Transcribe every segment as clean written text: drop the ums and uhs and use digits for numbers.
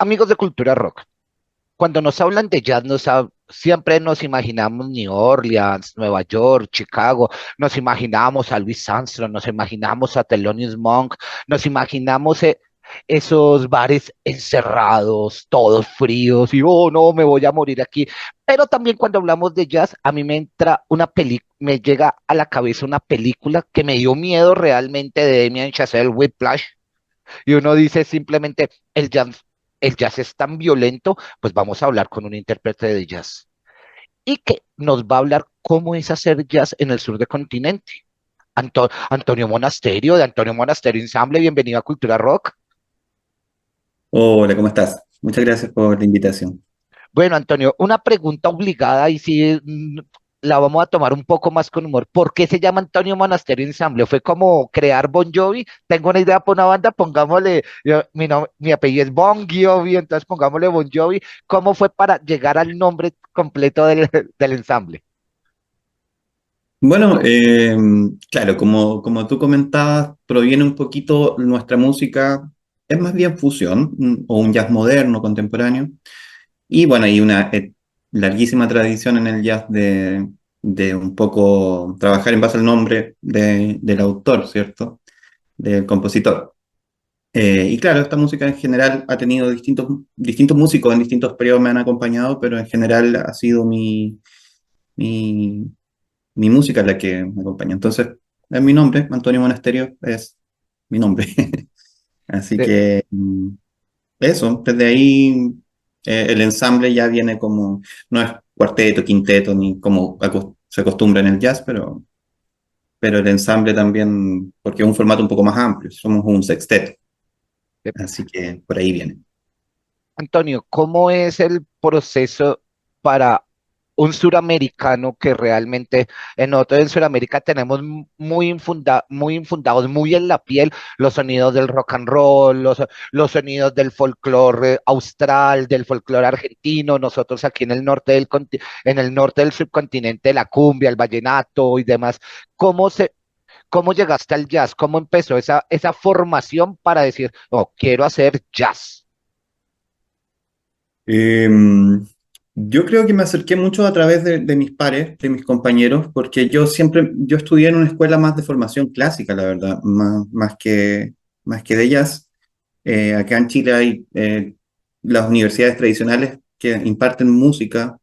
Amigos de Cultura Rock, cuando nos hablan de jazz, siempre nos imaginamos New Orleans, Nueva York, Chicago, nos imaginamos a Louis Armstrong, nos imaginamos a Thelonious Monk, nos imaginamos esos bares encerrados, todos fríos, y oh no, me voy a morir aquí. Pero también cuando hablamos de jazz, a mí me entra me llega a la cabeza una película que me dio miedo realmente de Damien Chazelle, Whiplash, y uno dice simplemente, el jazz es tan violento, pues vamos a hablar con un intérprete de jazz y que nos va a hablar cómo es hacer jazz en el sur del continente. Antonio Monasterio, de Antonio Monasterio Ensamble, bienvenido a Cultura Rock. Hola, ¿cómo estás? Muchas gracias por la invitación. Bueno, Antonio, una pregunta obligada y si la vamos a tomar un poco más con humor. ¿Por qué se llama Antonio Monasterio Ensamble? ¿Fue como crear Bon Jovi? Tengo una idea para una banda, pongámosle, mi apellido es Bon Jovi, entonces pongámosle Bon Jovi. ¿Cómo fue para llegar al nombre completo del ensamble? Bueno, claro, como tú comentabas, proviene un poquito nuestra música, es más bien fusión o un jazz moderno, contemporáneo. Y bueno, hay una larguísima tradición en el jazz de un poco trabajar en base al nombre del autor, ¿cierto? Del compositor. Y claro, esta música en general ha tenido distintos músicos en distintos periodos me han acompañado, pero en general ha sido mi, mi música la que me acompaña. Entonces, es mi nombre, Antonio Monasterio es mi nombre. Así De- que eso, desde ahí el ensamble ya viene como, no es cuarteto, quinteto, ni como se acostumbra en el jazz, pero el ensamble también, porque es un formato un poco más amplio, somos un sexteto, de- así que por ahí viene. Antonio, ¿cómo es el proceso para un suramericano que realmente en nosotros en Suramérica tenemos muy infundados, muy en la piel los sonidos del rock and roll, los sonidos del folclore austral, del folclore argentino, nosotros aquí en el norte en el norte del subcontinente, la cumbia, el vallenato y demás? ¿Cómo se, cómo llegaste al jazz? ¿Cómo empezó esa formación para decir, oh, quiero hacer jazz? Eh, yo creo que me acerqué mucho a través de mis pares, de mis compañeros, porque yo estudié en una escuela más de formación clásica, la verdad, más que de jazz. Acá en Chile hay las universidades tradicionales que imparten música,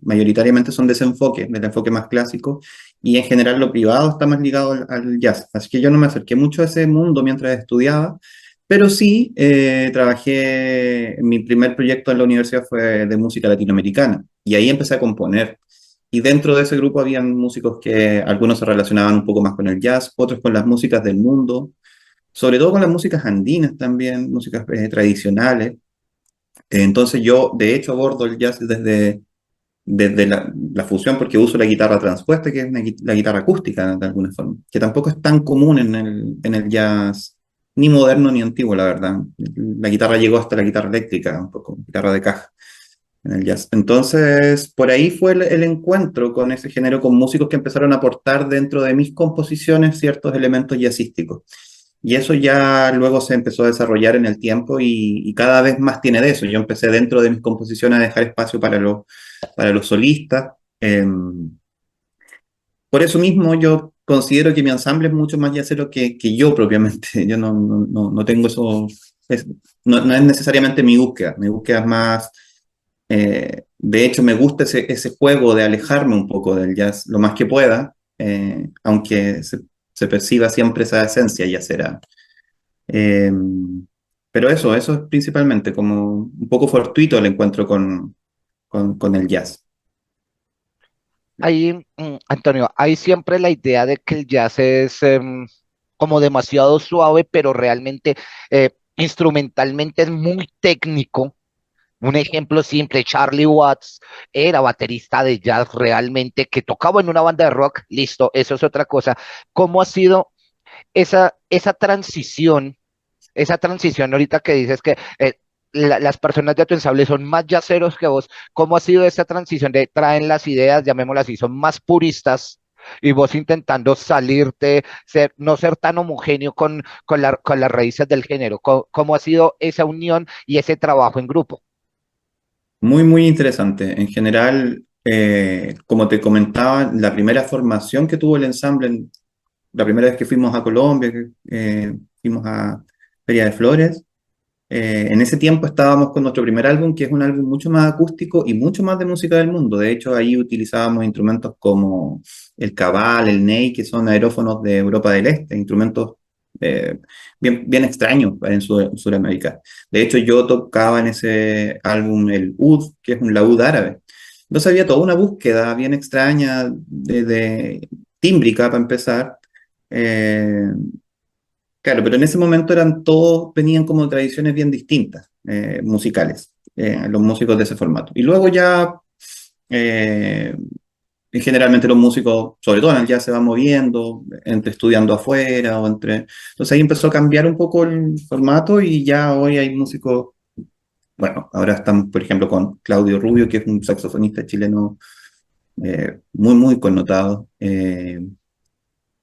mayoritariamente son de ese enfoque, del enfoque más clásico, y en general lo privado está más ligado al jazz. Así que yo no me acerqué mucho a ese mundo mientras estudiaba, pero sí mi primer proyecto en la universidad fue de música latinoamericana, y ahí empecé a componer. Y dentro de ese grupo habían músicos que algunos se relacionaban un poco más con el jazz, otros con las músicas del mundo, sobre todo con las músicas andinas también, músicas tradicionales. Entonces yo, de hecho, abordo el jazz desde la fusión porque uso la guitarra transpuesta, que es la guitarra acústica de alguna forma, que tampoco es tan común en el jazz, ni moderno ni antiguo, la verdad. La guitarra llegó hasta la guitarra eléctrica, un poco, guitarra de caja en el jazz. Entonces, por ahí fue el encuentro con ese género, con músicos que empezaron a aportar dentro de mis composiciones ciertos elementos jazzísticos. Y eso ya luego se empezó a desarrollar en el tiempo y cada vez más tiene de eso. Yo empecé dentro de mis composiciones a dejar espacio para los solistas. Por eso mismo yo considero que mi ensamble es mucho más jazzero que yo propiamente. Yo no tengo eso, es- no es necesariamente mi búsqueda es más, de hecho me gusta ese juego de alejarme un poco del jazz lo más que pueda, aunque se perciba siempre esa esencia jazzera. Eh, pero eso es principalmente como un poco fortuito el encuentro con el jazz. Ahí, Antonio, hay siempre la idea de que el jazz es como demasiado suave, pero realmente instrumentalmente es muy técnico. Un ejemplo simple, Charlie Watts era baterista de jazz realmente, que tocaba en una banda de rock, listo, eso es otra cosa. ¿Cómo ha sido esa transición ahorita que dices que las personas de tu ensable son más yaceros que vos? ¿Cómo ha sido esa transición de traen las ideas, llamémoslas así, son más puristas, Y vos intentando salirte, no ser tan homogéneo con las raíces del género. ¿Cómo ha sido esa unión y ese trabajo en grupo? Muy, muy interesante. En general, como te comentaba, la primera formación que tuvo el ensamble, la primera vez que fuimos a Colombia, que fuimos a Feria de Flores, en ese tiempo estábamos con nuestro primer álbum, que es un álbum mucho más acústico y mucho más de música del mundo. De hecho, ahí utilizábamos instrumentos como el cabal, el ney, que son aerófonos de Europa del Este, instrumentos eh, bien, bien extraños en Sudamérica. De hecho, yo tocaba en ese álbum el oud, que es un laúd árabe. Entonces había toda una búsqueda bien extraña de tímbrica para empezar. Eh, Claro, pero en ese momento eran todos, venían como tradiciones bien distintas, musicales, los músicos de ese formato. Y luego ya, eh, y generalmente los músicos, sobre todo en el jazz, se van moviendo, entre estudiando afuera o entre... Entonces ahí empezó a cambiar un poco el formato y ya hoy hay músicos, bueno, ahora estamos, por ejemplo, con Claudio Rubio, que es un saxofonista chileno muy, muy connotado.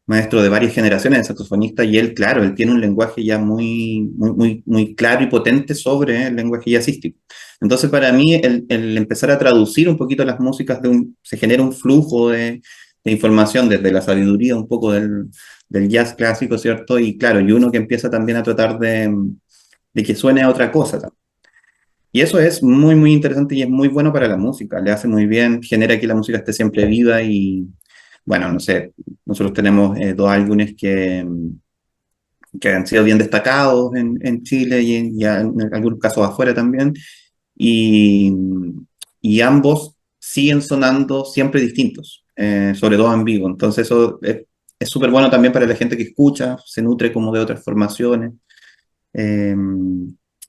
Maestro de varias generaciones de saxofonistas, y él, claro, él tiene un lenguaje ya muy, muy, muy, muy claro y potente sobre el lenguaje jazzístico. Entonces, para mí, el empezar a traducir un poquito las músicas se genera un flujo de información desde la sabiduría un poco del jazz clásico, ¿cierto? Y claro, y uno que empieza también a tratar de que suene a otra cosa. Y eso es muy, muy interesante y es muy bueno para la música, le hace muy bien, genera que la música esté siempre viva y, bueno, no sé, nosotros tenemos dos álbumes que han sido bien destacados en Chile y en algunos casos afuera también, y, y ambos siguen sonando siempre distintos, sobre todo en vivo. Entonces eso es súper bueno también para la gente que escucha, se nutre como de otras formaciones. Eh,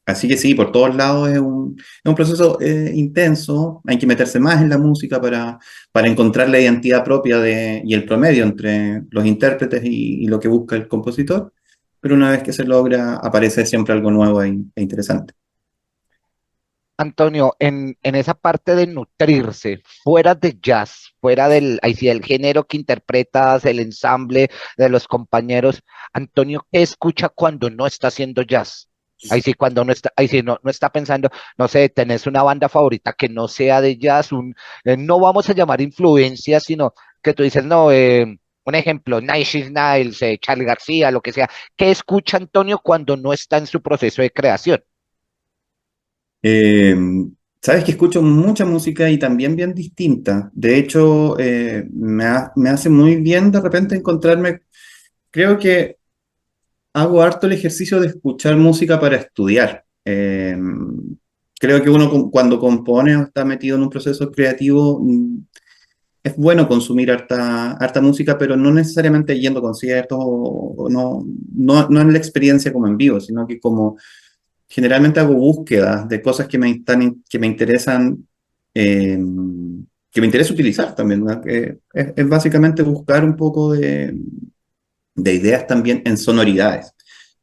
Así que sí, por todos lados es un proceso intenso, hay que meterse más en la música para encontrar la identidad propia y el promedio entre los intérpretes y lo que busca el compositor, pero una vez que se logra, aparece siempre algo nuevo e interesante. Antonio, en esa parte de nutrirse, fuera de jazz, fuera ahí sí, del género que interpretas, el ensamble de los compañeros, Antonio, ¿qué escucha cuando no está haciendo jazz? Ahí sí, cuando no está, ahí sí, no está pensando, no sé, tenés una banda favorita que no sea de jazz, no vamos a llamar influencia, sino que tú dices, no, un ejemplo, Nine Inch Nails, Charly García, lo que sea. ¿Qué escucha Antonio cuando no está en su proceso de creación? Eh, Sabes que escucho mucha música y también bien distinta. De hecho, me hace muy bien de repente encontrarme, creo que hago harto el ejercicio de escuchar música para estudiar. Creo que uno cuando compone o está metido en un proceso creativo, es bueno consumir harta música, pero no necesariamente yendo a conciertos o no en la experiencia como en vivo, sino que como generalmente hago búsquedas de cosas que me interesan, eh, que me interesa utilizar también, ¿no? Que es básicamente buscar un poco de ideas también en sonoridades.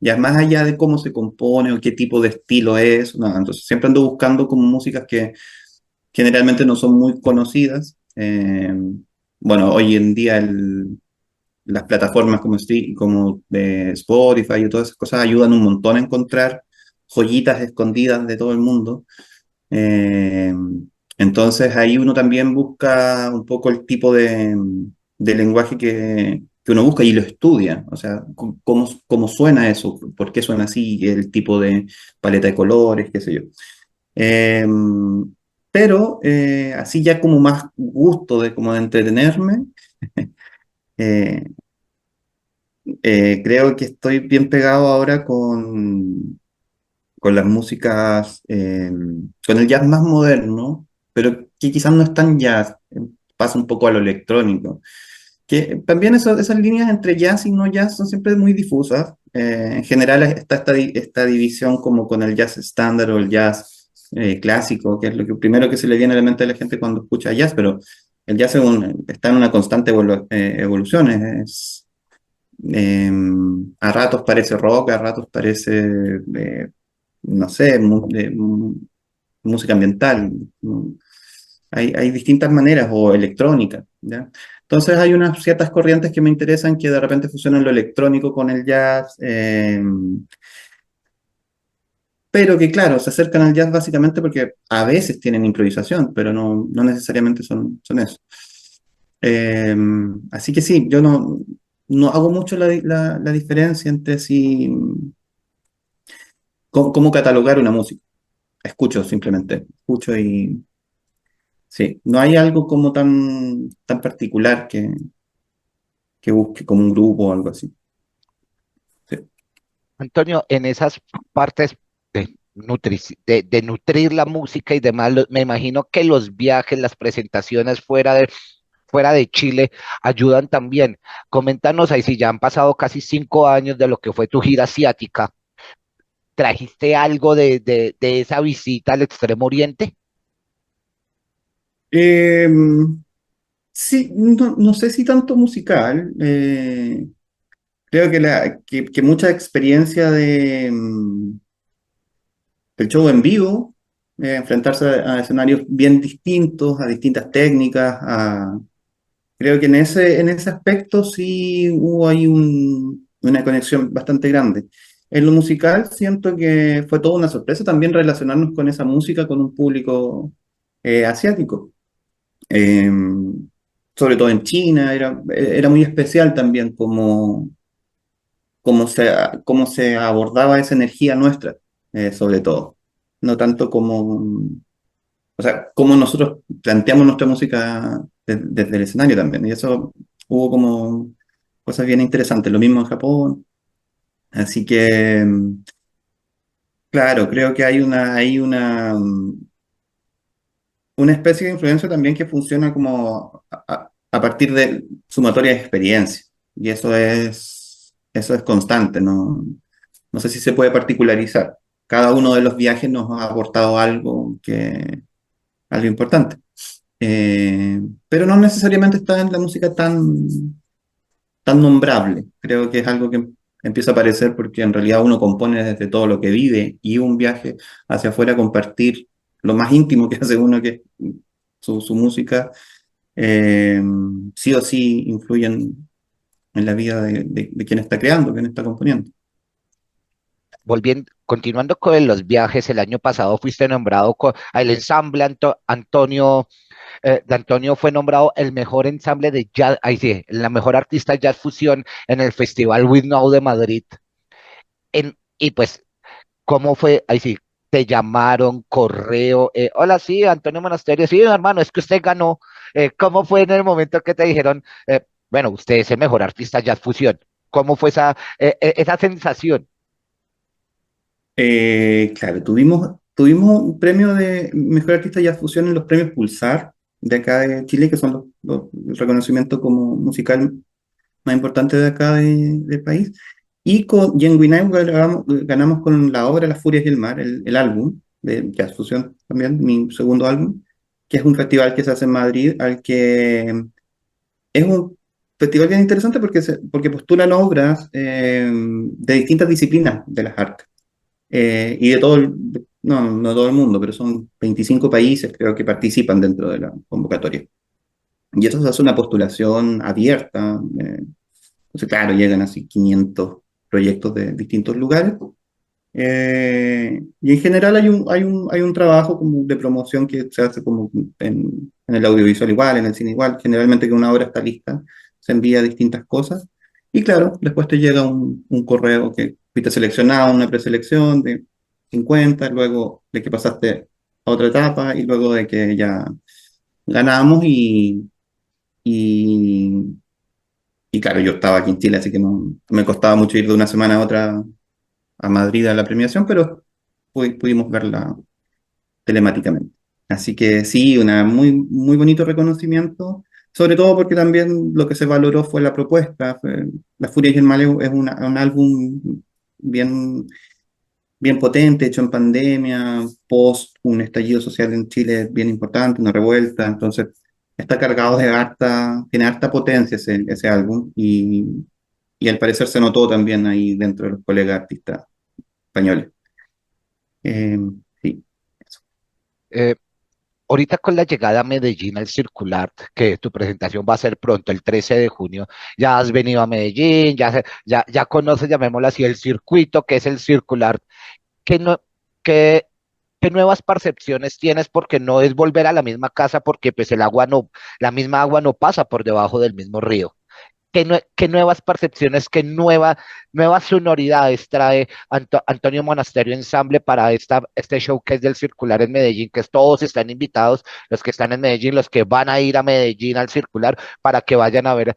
Ya más allá de cómo se compone o qué tipo de estilo es, no, entonces siempre ando buscando como músicas que generalmente no son muy conocidas. Bueno, hoy en día las plataformas como de Spotify y todas esas cosas ayudan un montón a encontrar joyitas escondidas de todo el mundo. Eh, entonces ahí uno también busca un poco el tipo de lenguaje que uno busca y lo estudia, o sea, cómo suena eso, por qué suena así, el tipo de paleta de colores, qué sé yo. Eh, pero así ya como más gusto de como de entretenerme, eh, creo que estoy bien pegado ahora con las músicas, con el jazz más moderno, pero que quizás no es tan jazz, pasa un poco a lo electrónico. Que también esas líneas entre jazz y no jazz son siempre muy difusas. En general está esta división como con el jazz estándar o el jazz clásico, que es lo que primero que se le viene a la mente a la gente cuando escucha jazz, pero el jazz está en una constante evolución. Eh, a ratos parece rock, a ratos parece, no sé, música ambiental. Hay distintas maneras, o electrónica, ¿ya? Entonces hay unas ciertas corrientes que me interesan que de repente fusionan lo electrónico con el jazz, pero que claro, se acercan al jazz básicamente porque a veces tienen improvisación, pero no necesariamente son eso. Eh, Así que sí, yo no hago mucho la diferencia entre si, cómo catalogar una música. Escucho simplemente, escucho y sí, no hay algo como tan particular que busque como un grupo o algo así. Sí. Antonio, en esas partes de nutrir la música y demás, me imagino que los viajes, las presentaciones fuera de Chile ayudan también. Coméntanos ahí si ya han pasado casi 5 años de lo que fue tu gira asiática. ¿Trajiste algo de esa visita al Extremo Oriente? Eh, sí, no sé si tanto musical. Creo que mucha experiencia del show en vivo, enfrentarse a escenarios bien distintos, a distintas técnicas, creo que en ese aspecto sí hubo ahí una conexión bastante grande. En lo musical siento que fue toda una sorpresa también relacionarnos con esa música con un público asiático. Eh, Sobre todo en China, era muy especial también cómo se, cómo se abordaba esa energía nuestra, sobre todo. No tanto o sea, cómo nosotros planteamos nuestra música desde el escenario también. Y eso hubo como cosas bien interesantes. Lo mismo en Japón. Así que, claro, creo que una especie de influencia también que funciona como a partir de sumatoria de experiencia. Y eso es constante, no sé si se puede particularizar. Cada uno de los viajes nos ha aportado algo importante. Pero no necesariamente está en la música tan nombrable. Creo que es algo que empieza a aparecer porque en realidad uno compone desde todo lo que vive y un viaje hacia afuera, compartir lo más íntimo que hace uno, que es su música, eh, sí o sí influyen en la vida de quien está creando, quien está componiendo. Continuando con los viajes, el año pasado fuiste nombrado el ensamble Antonio de Antonio fue nombrado el mejor ensamble de jazz, ahí sí, la mejor artista de jazz fusión en el Festival We Know de Madrid. Y pues, ¿cómo fue? Ahí sí, te llamaron, correo, hola, sí, Antonio Monasterio, sí, hermano, es que usted ganó. ¿Cómo fue en el momento que te dijeron, bueno, usted es el mejor artista de jazz fusión? ¿Cómo fue esa sensación? Claro, tuvimos un premio de Mejor Artista Jazz Fusión en los premios Pulsar de acá de Chile, que son el reconocimiento como musical más importante de acá del país. Y en Guinea ganamos con la obra Las Furias y el Mar, el álbum de Jazz Fusión también, mi segundo álbum, que es un festival que se hace en Madrid, al que es un festival bien interesante porque postulan obras de distintas disciplinas de las artes y de no todo el mundo, pero son 25 países creo que participan dentro de la convocatoria. Y eso se hace una postulación abierta. Entonces, claro, llegan así 500 proyectos de distintos lugares. Y en general hay un trabajo como de promoción que se hace como en el audiovisual igual, en el cine igual. Generalmente que una obra está lista, se envía distintas cosas. Y claro, después te llega un correo que fuiste seleccionado, una preselección de 50, luego de que pasaste a otra etapa y luego de que ya ganamos y, y claro, yo estaba aquí en Chile, así que no me costaba mucho ir de una semana a otra a Madrid a la premiación, pero pudimos verla telemáticamente. Así que sí, una muy bonito reconocimiento, sobre todo porque también lo que se valoró fue la propuesta. La Furia y el Mal es un álbum bien, bien potente, hecho en pandemia, post un estallido social en Chile bien importante, una revuelta, entonces está cargado tiene harta potencia ese álbum y al parecer se notó también ahí dentro de los colegas artistas españoles. Eh, sí, eso. Eh, ahorita con la llegada a Medellín al Circular, que tu presentación va a ser pronto, el 13 de junio, ya has venido a Medellín, ya conoces, llamémoslo así, el circuito que es el Circular. ¿Qué, no, qué, qué nuevas percepciones tienes? Porque no es volver a la misma casa, porque pues el agua no, la misma agua no pasa por debajo del mismo río. ¿Qué nuevas percepciones, nuevas sonoridades trae Antonio Monasterio Ensamble para este show que es del Circular en Medellín? Que todos están invitados, los que están en Medellín, los que van a ir a Medellín al Circular, para que vayan a ver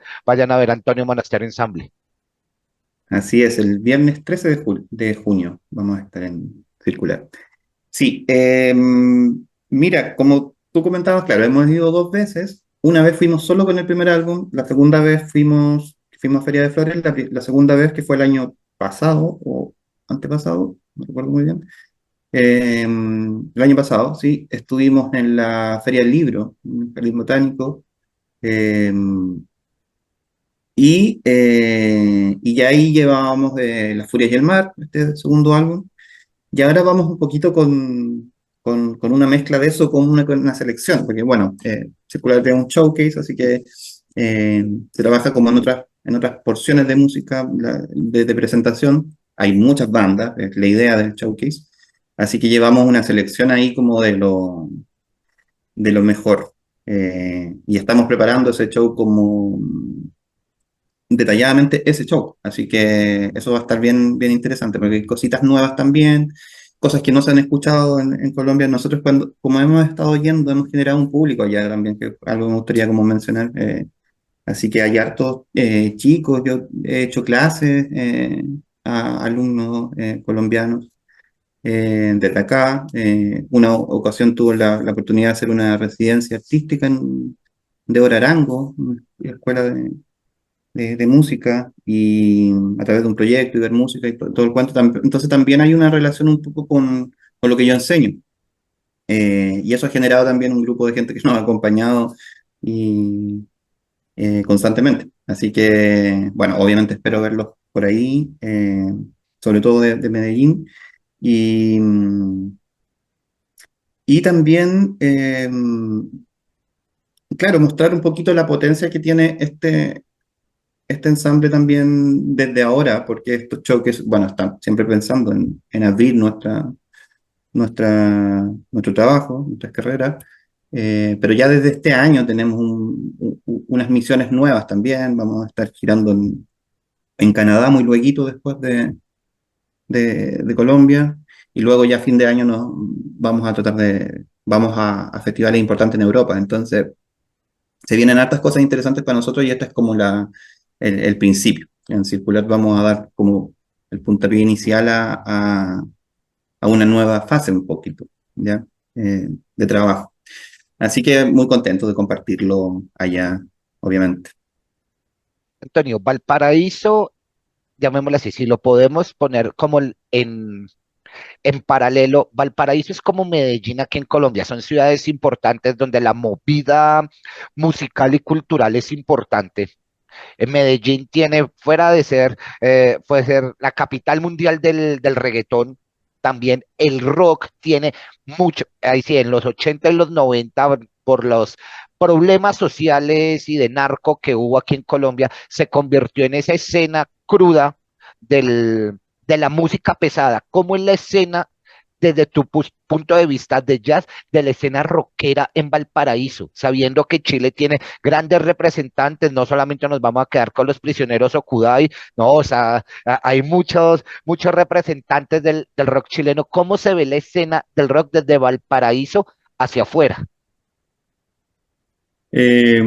Antonio Monasterio Ensamble. Así es, el viernes 13 de junio vamos a estar en Circular. Sí, mira, como tú comentabas, claro, hemos ido dos veces. Una vez fuimos solo con el primer álbum, la segunda vez fuimos a Feria de Flores, la segunda vez que fue el año pasado o antepasado, no recuerdo muy bien. El año pasado, sí, estuvimos en la Feria del Libro, en el Jardín Botánico, eh, y ya ahí llevábamos Las Furias y el Mar, este segundo álbum. Y ahora vamos un poquito con una mezcla de eso, con una selección, porque bueno, Circular es un showcase, así que se trabaja como en otras porciones de música, de presentación. Hay muchas bandas, es la idea del showcase, así que llevamos una selección ahí como de lo mejor. Y estamos preparando ese show como detalladamente ese show. Así que eso va a estar bien, bien interesante, porque hay cositas nuevas también, cosas que no se han escuchado en Colombia. Nosotros, como hemos estado yendo, hemos generado un público allá también, que algo me gustaría como mencionar. Así que hay hartos chicos, yo he hecho clases a alumnos colombianos desde acá. Una ocasión tuve la oportunidad de hacer una residencia artística de Orarango, una escuela de música y a través de un proyecto y ver música y todo el cuento. Entonces también hay una relación un poco con lo que yo enseño. Y eso ha generado también un grupo de gente que nos ha acompañado y, constantemente. Así que, bueno, obviamente espero verlos por ahí, sobre todo de Medellín. Y, y también, claro, mostrar un poquito la potencia que tiene este ensamble también desde ahora, porque estos choques, bueno, están siempre pensando en abrir nuestro trabajo, nuestras carreras, pero ya desde este año tenemos unas misiones nuevas también, vamos a estar girando en Canadá muy lueguito después de Colombia, y luego ya a fin de año vamos a festivales importantes en Europa, entonces se vienen hartas cosas interesantes para nosotros y esta es como el principio. En Circular vamos a dar como el puntapié inicial a una nueva fase un poquito, ¿ya? De trabajo. Así que muy contento de compartirlo allá, obviamente. Antonio, Valparaíso, llamémoslo así, si lo podemos poner como en paralelo, Valparaíso es como Medellín aquí en Colombia, son ciudades importantes donde la movida musical y cultural es importante. En Medellín tiene, fuera de ser, puede ser la capital mundial del reggaetón, también el rock tiene mucho, ahí sí, en los 80 y los 90 por los problemas sociales y de narco que hubo aquí en Colombia, se convirtió en esa escena cruda de la música pesada. ¿Cómo es la escena desde tu punto de vista de jazz, de la escena rockera en Valparaíso, sabiendo que Chile tiene grandes representantes, no solamente nos vamos a quedar con los prisioneros Okudai, no, o sea, hay muchos representantes del rock chileno. ¿Cómo se ve la escena del rock desde Valparaíso hacia afuera? Eh,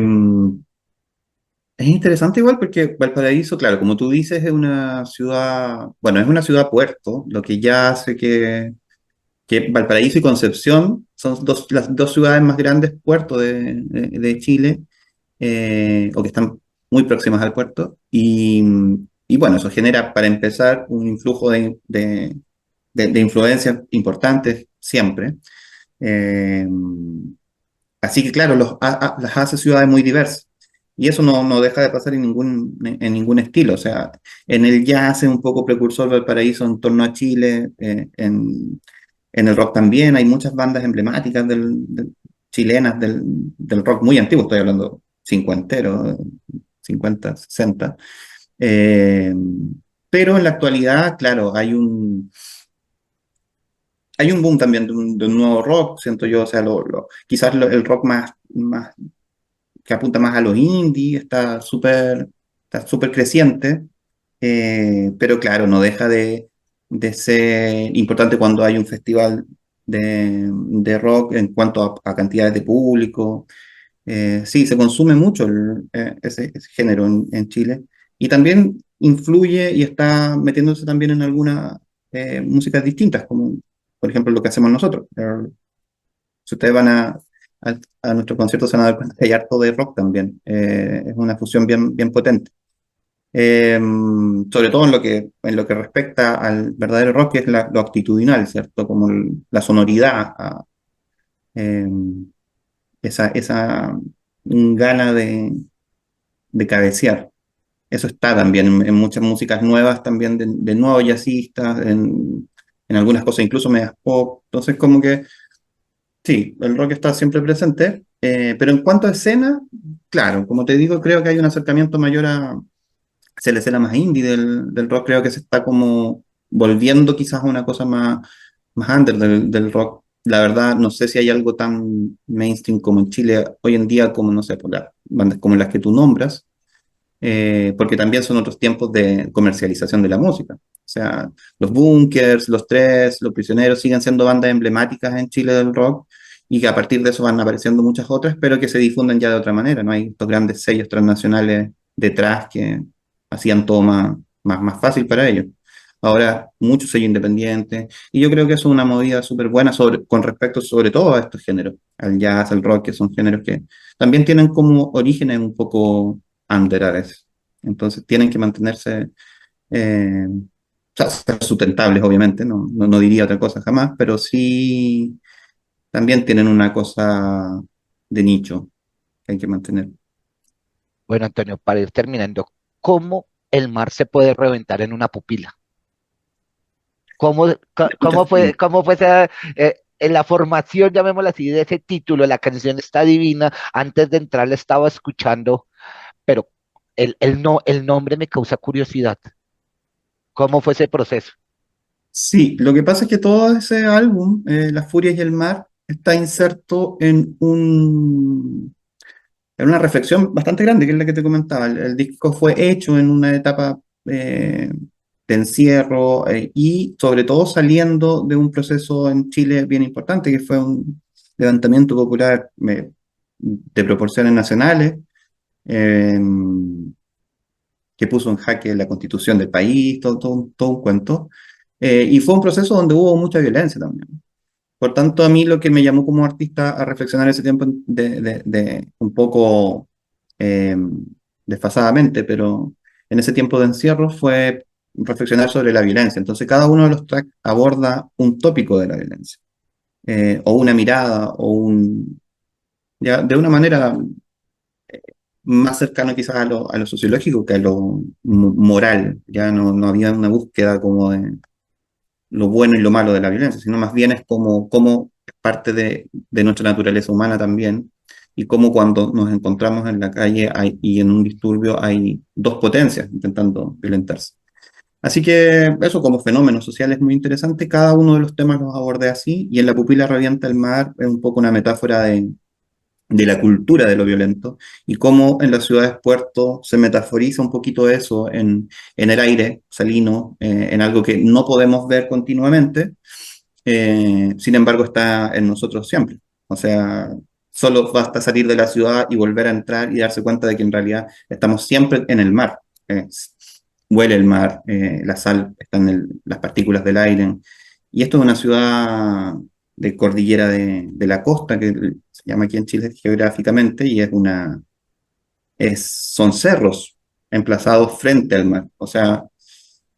es interesante igual porque Valparaíso, claro, como tú dices, es una ciudad, bueno, es una ciudad puerto, lo que ya hace que Valparaíso y Concepción son las dos ciudades más grandes puertos de Chile, o que están muy próximas al puerto. Y bueno, eso genera, para empezar, un influjo de influencias importantes siempre. Eh, Así que, claro, las hace ciudades muy diversas. Y eso no deja de pasar en ningún estilo. O sea, en el jazz es un poco precursor del paraíso en torno a Chile, en el rock también. Hay muchas bandas emblemáticas chilenas del rock muy antiguo, estoy hablando cincuentero, 50, 60. Eh, pero en la actualidad, claro, hay un boom también de un nuevo rock, siento yo, o sea, quizás el rock más que apunta más a los indie, está súper creciente, pero claro, no deja de ser importante cuando hay un festival de rock en cuanto a cantidades de público. Sí, se consume mucho ese género en Chile y también influye y está metiéndose también en algunas músicas distintas, como por ejemplo lo que hacemos nosotros. Si ustedes van a nuestro concierto se van a dar cuenta que hay harto de rock también. Es una fusión bien potente. Eh, Sobre todo en lo que respecta al verdadero rock, que es lo actitudinal, ¿cierto? Como la sonoridad, eh, esa gana de cabecear. Eso está también en muchas músicas nuevas, también de nuevos jazzistas, en algunas cosas incluso medias pop. Entonces, como que sí, el rock está siempre presente, pero en cuanto a escena, claro, como te digo, creo que hay un acercamiento mayor hacia la escena más indie del rock, creo que se está como volviendo quizás a una cosa más under del rock. La verdad, no sé si hay algo tan mainstream como en Chile hoy en día, como no sé, por las bandas como las que tú nombras, porque también son otros tiempos de comercialización de la música. O sea, los Bunkers, los Tres, los Prisioneros siguen siendo bandas emblemáticas en Chile del rock y que a partir de eso van apareciendo muchas otras, pero que se difunden ya de otra manera. No hay estos grandes sellos transnacionales detrás que hacían todo más fácil para ellos. Ahora, muchos sellos independientes, y yo creo que eso es una movida súper buena con respecto sobre todo a estos géneros, al jazz, al rock, que son géneros que también tienen como orígenes un poco under a veces. Entonces tienen que mantenerse, o sea, ser sustentables, obviamente, no diría otra cosa jamás, pero sí también tienen una cosa de nicho que hay que mantener. Bueno, Antonio, para ir terminando, ¿cómo el mar se puede reventar en una pupila? Muchas formas. Cómo fue esa, en la formación, llamémosla así, de ese título? La canción está divina. Antes de entrar la estaba escuchando, pero no, el nombre me causa curiosidad. ¿Cómo fue ese proceso? Sí, lo que pasa es que todo ese álbum, Las Furias y el Mar, está inserto en una reflexión bastante grande, que es la que te comentaba. El disco fue hecho en una etapa de encierro y sobre todo saliendo de un proceso en Chile bien importante, que fue un levantamiento popular de proporciones nacionales, eh, que puso en jaque la constitución del país, todo un cuento. Y fue un proceso donde hubo mucha violencia también. Por tanto, a mí lo que me llamó como artista a reflexionar ese tiempo de un poco eh, desfasadamente, pero en ese tiempo de encierro fue reflexionar sobre la violencia. Entonces, cada uno de los tracks aborda un tópico de la violencia, o una mirada, ya, de una manera más cercana quizás a lo sociológico que a lo moral. Ya no había una búsqueda como de lo bueno y lo malo de la violencia, sino más bien es como es parte de nuestra naturaleza humana también, y como cuando nos encontramos en la calle y en un disturbio hay dos potencias intentando violentarse. Así que eso como fenómeno social es muy interesante, cada uno de los temas los abordé así, y en La pupila revienta el mar es un poco una metáfora de la cultura de lo violento y cómo en las ciudades puerto se metaforiza un poquito eso en el aire salino, en algo que no podemos ver continuamente, sin embargo está en nosotros siempre. O sea, solo basta salir de la ciudad y volver a entrar y darse cuenta de que en realidad estamos siempre en el mar. Huele el mar, la sal, están las partículas del aire. Y esto es una ciudad de cordillera de la costa, que se llama aquí en Chile geográficamente, y son cerros emplazados frente al mar. O sea,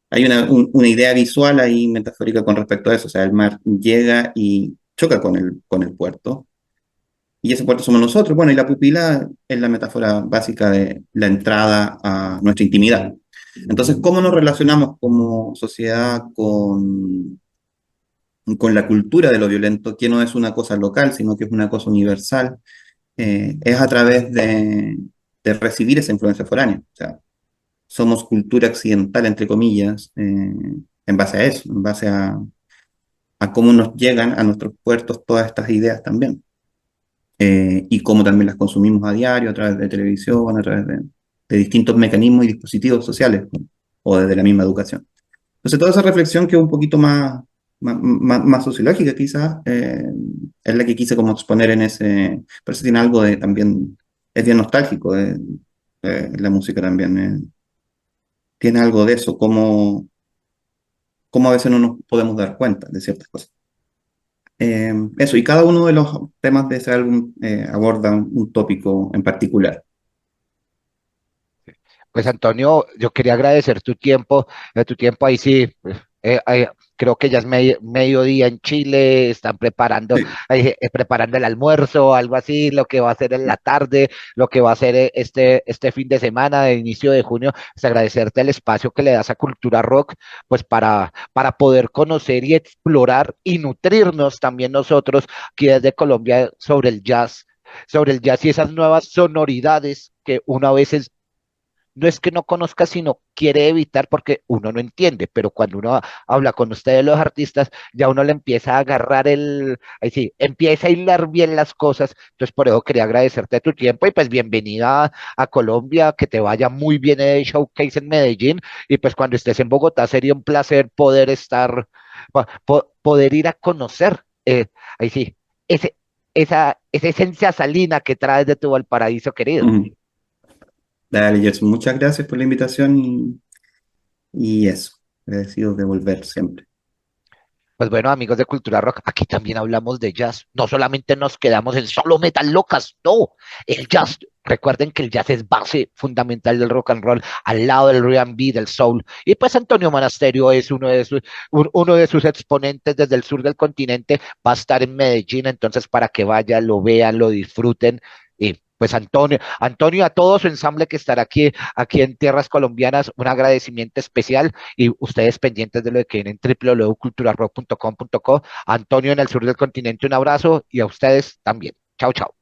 hay una idea visual ahí metafórica con respecto a eso. O sea, el mar llega y choca con el puerto, y ese puerto somos nosotros. Bueno, y la pupila es la metáfora básica de la entrada a nuestra intimidad. Entonces, ¿cómo nos relacionamos como sociedad con la cultura de lo violento, que no es una cosa local, sino que es una cosa universal, es a través de recibir esa influencia foránea. O sea, somos cultura occidental, entre comillas, en base a eso, en base a cómo nos llegan a nuestros puertos todas estas ideas también. Y cómo también las consumimos a diario, a través de televisión, a través de distintos mecanismos y dispositivos sociales, ¿no? O desde la misma educación. Entonces, toda esa reflexión que es un poquito más sociológica, quizás, es la que quise como exponer en ese. Pero eso tiene algo de también, es bien nostálgico, la música también. Tiene algo de eso, cómo a veces no nos podemos dar cuenta de ciertas cosas. Eso, y cada uno de los temas de ese álbum aborda un tópico en particular. Pues Antonio, yo quería agradecer tu tiempo ahí sí, creo que ya es mediodía en Chile, están preparando, Sí. preparando el almuerzo, algo así, lo que va a hacer en la tarde, lo que va a hacer este fin de semana, de inicio de junio, es agradecerte el espacio que le das a Cultura Rock, pues para poder conocer y explorar y nutrirnos también nosotros aquí desde Colombia sobre el jazz y esas nuevas sonoridades que uno a veces no es que no conozca, sino quiere evitar porque uno no entiende, pero cuando uno habla con ustedes los artistas, ya uno le empieza a agarrar ahí sí, empieza a hilar bien las cosas. Entonces, por eso quería agradecerte tu tiempo y pues bienvenida a Colombia, que te vaya muy bien el showcase en Medellín y pues cuando estés en Bogotá sería un placer poder poder ir a conocer, ahí sí, ese, esa esencia salina que traes de tu Valparaíso querido. Ujú. Dale, Gerson, muchas gracias por la invitación y eso, agradecido de volver siempre. Pues bueno, amigos de Cultura Rock, aquí también hablamos de jazz. No solamente nos quedamos en solo metal locas, no. El jazz, recuerden que el jazz es base fundamental del rock and roll, al lado del R&B, del soul. Y pues Antonio Monasterio es uno de sus exponentes desde el sur del continente. Va a estar en Medellín, entonces para que vayan, lo vean, lo disfruten. Y pues Antonio, a todo su ensamble que estará aquí en tierras colombianas, un agradecimiento especial y ustedes pendientes de lo que viene en www.culturarrock.com.co. Antonio en el sur del continente, un abrazo y a ustedes también. Chao, chao.